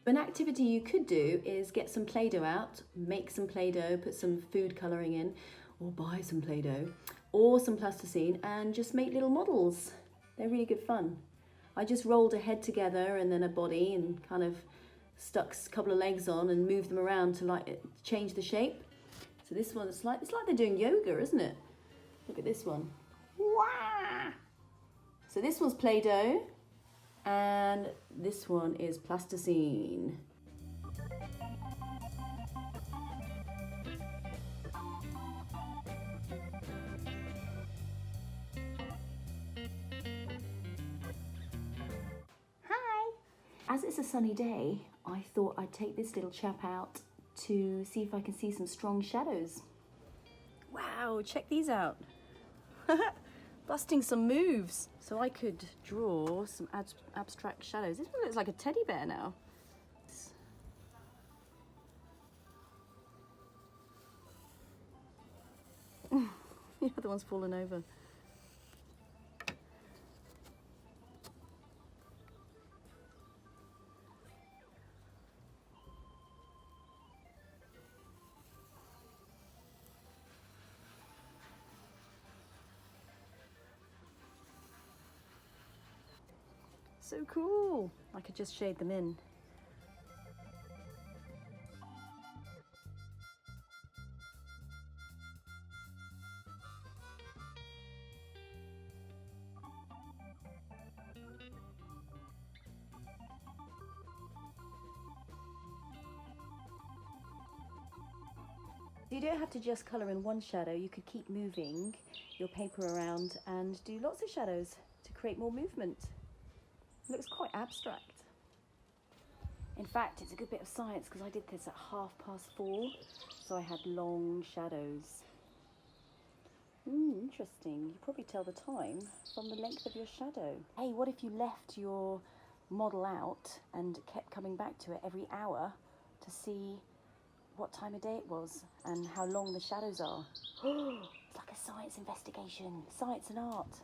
An activity you could do is get some Play-Doh out, make some Play-Doh, put some food colouring in, or buy some Play-Doh, or some plasticine, and just make little models. They're really good fun. I just rolled a head together and then a body and kind of stuck a couple of legs on and moved them around to like change the shape. So this one, it's like they're doing yoga, isn't it? Look at this one. Wah! So this one's Play-Doh, and this one is plasticine. Hi! As it's a sunny day, I thought I'd take this little chap out to see if I can see some strong shadows. Wow, check these out. Busting some moves. So I could draw some abstract shadows. This one looks like a teddy bear now. The other one's fallen over. So cool. I could just shade them in. You don't have to just colour in one shadow. You could keep moving your paper around and do lots of shadows to create more movement. It looks quite abstract. In fact, it's a good bit of science because I did this at 4:30, so I had long shadows. Interesting. You probably tell the time from the length of your shadow. Hey, what if you left your model out and kept coming back to it every hour to see what time of day it was and how long the shadows are? It's like a science investigation, science and art.